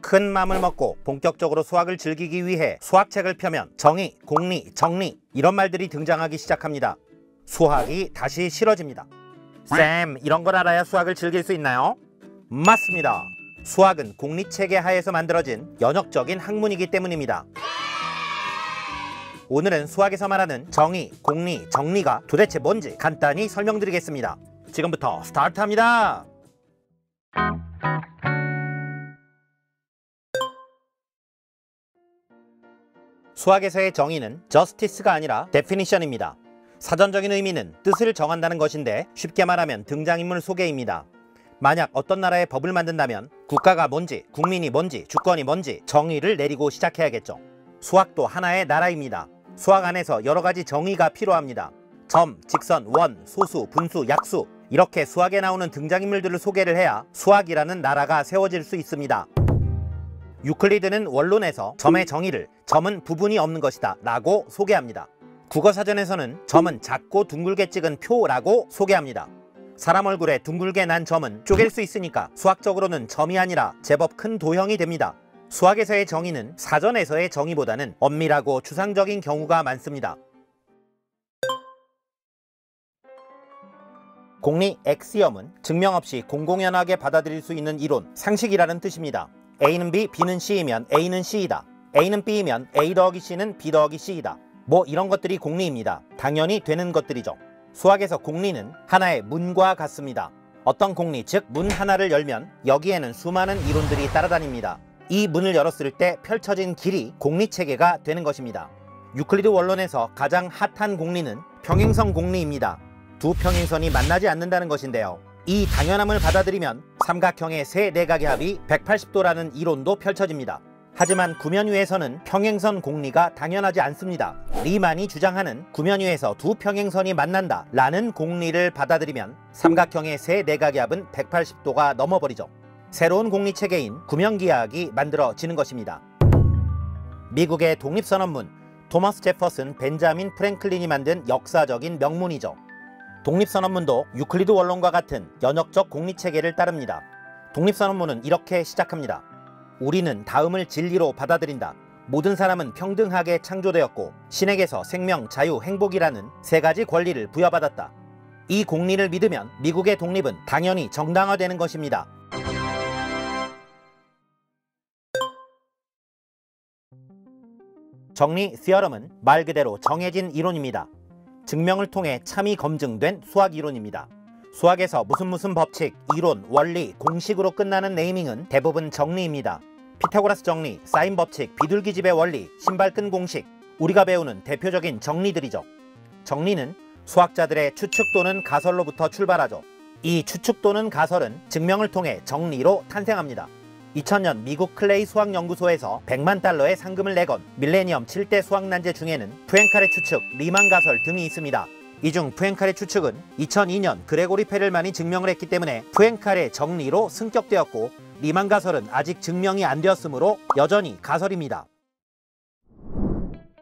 큰 맘을 먹고 본격적으로 수학을 즐기기 위해 수학책을 펴면 정의, 공리, 정리 이런 말들이 등장하기 시작합니다. 수학이 다시 싫어집니다. 쌤, 이런 걸 알아야 수학을 즐길 수 있나요? 맞습니다. 수학은 공리체계 하에서 만들어진 연역적인 학문이기 때문입니다. 오늘은 수학에서 말하는 정의, 공리, 정리가 도대체 뭔지 간단히 설명드리겠습니다. 지금부터 스타트합니다. 수학에서의 정의는 justice가 아니라 definition입니다. 사전적인 의미는 뜻을 정한다는 것인데 쉽게 말하면 등장인물 소개입니다. 만약 어떤 나라의 법을 만든다면 국가가 뭔지, 국민이 뭔지, 주권이 뭔지 정의를 내리고 시작해야겠죠. 수학도 하나의 나라입니다. 수학 안에서 여러 가지 정의가 필요합니다. 점, 직선, 원, 소수, 분수, 약수 이렇게 수학에 나오는 등장인물들을 소개를 해야 수학이라는 나라가 세워질 수 있습니다. 유클리드는 원론에서 점의 정의를 점은 부분이 없는 것이다 라고 소개합니다. 국어사전에서는 점은 작고 둥글게 찍은 표라고 소개합니다. 사람 얼굴에 둥글게 난 점은 쪼갤 수 있으니까 수학적으로는 점이 아니라 제법 큰 도형이 됩니다. 수학에서의 정의는 사전에서의 정의보다는 엄밀하고 추상적인 경우가 많습니다. 공리 엑시엄은 증명 없이 공공연하게 받아들일 수 있는 이론, 상식이라는 뜻입니다. A는 B, B는 C이면 A는 C이다. A는 B이면 A 더하기 C는 B 더하기 C이다. 뭐 이런 것들이 공리입니다. 당연히 되는 것들이죠. 수학에서 공리는 하나의 문과 같습니다. 어떤 공리, 즉 문 하나를 열면 여기에는 수많은 이론들이 따라다닙니다. 이 문을 열었을 때 펼쳐진 길이 공리체계가 되는 것입니다. 유클리드 원론에서 가장 핫한 공리는 평행선 공리입니다. 두 평행선이 만나지 않는다는 것인데요. 이 당연함을 받아들이면 삼각형의 세 내각의 합이 180도라는 이론도 펼쳐집니다. 하지만 구면위에서는 평행선 공리가 당연하지 않습니다. 리만이 주장하는 구면위에서 두 평행선이 만난다 라는 공리를 받아들이면 삼각형의 세 내각의 합은 180도가 넘어버리죠. 새로운 공리체계인 구면기하학이 만들어지는 것입니다. 미국의 독립선언문, 토머스 제퍼슨 벤자민 프랭클린이 만든 역사적인 명문이죠. 독립선언문도 유클리드 원론과 같은 연역적 공리체계를 따릅니다. 독립선언문은 이렇게 시작합니다. 우리는 다음을 진리로 받아들인다. 모든 사람은 평등하게 창조되었고 신에게서 생명, 자유, 행복이라는 세 가지 권리를 부여받았다. 이 공리를 믿으면 미국의 독립은 당연히 정당화되는 것입니다. 정리 시어럼은 말 그대로 정해진 이론입니다. 증명을 통해 참이 검증된 수학 이론입니다. 수학에서 무슨 법칙, 이론, 원리, 공식으로 끝나는 네이밍은 대부분 정리입니다. 피타고라스 정리, 사인 법칙, 비둘기집의 원리, 신발끈 공식, 우리가 배우는 대표적인 정리들이죠. 정리는 수학자들의 추측 또는 가설로부터 출발하죠. 이 추측 또는 가설은 증명을 통해 정리로 탄생합니다. 2000년 미국 클레이 수학연구소에서 100만 달러의 상금을 내건 밀레니엄 7대 수학난제 중에는 푸엔칼의 추측, 리만 가설 등이 있습니다. 이 중 푸엔칼의 추측은 2002년 그레고리 페렐만이 증명을 했기 때문에 푸엔칼의 정리로 승격되었고 리만 가설은 아직 증명이 안 되었으므로 여전히 가설입니다.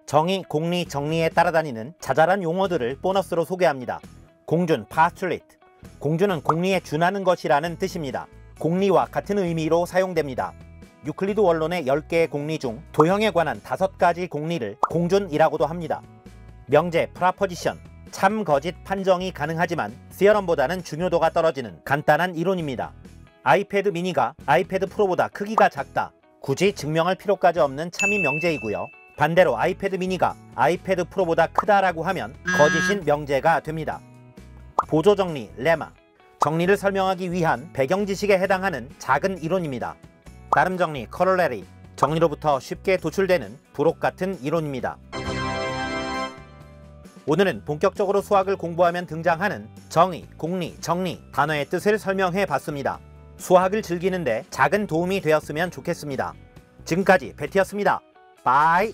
정의, 공리, 정리에 따라다니는 자잘한 용어들을 보너스로 소개합니다. 공준, postulate. 공준은 공리에 준하는 것이라는 뜻입니다. 공리와 같은 의미로 사용됩니다. 유클리드 원론의 10개의 공리 중 도형에 관한 5가지 공리를 공준이라고도 합니다. 명제, 프라포지션, 참, 거짓 판정이 가능하지만 시어럼보다는 중요도가 떨어지는 간단한 이론입니다. 아이패드 미니가 아이패드 프로보다 크기가 작다. 굳이 증명할 필요까지 없는 참이 명제이고요. 반대로 아이패드 미니가 아이패드 프로보다 크다라고 하면 거짓인 명제가 됩니다. 보조정리, 레마. 정리를 설명하기 위한 배경지식에 해당하는 작은 이론입니다. 나름정리, 커럴레리. 정리로부터 쉽게 도출되는 부록 같은 이론입니다. 오늘은 본격적으로 수학을 공부하면 등장하는 정의, 공리, 정리 단어의 뜻을 설명해 봤습니다. 수학을 즐기는데 작은 도움이 되었으면 좋겠습니다. 지금까지 베티였습니다. 바이.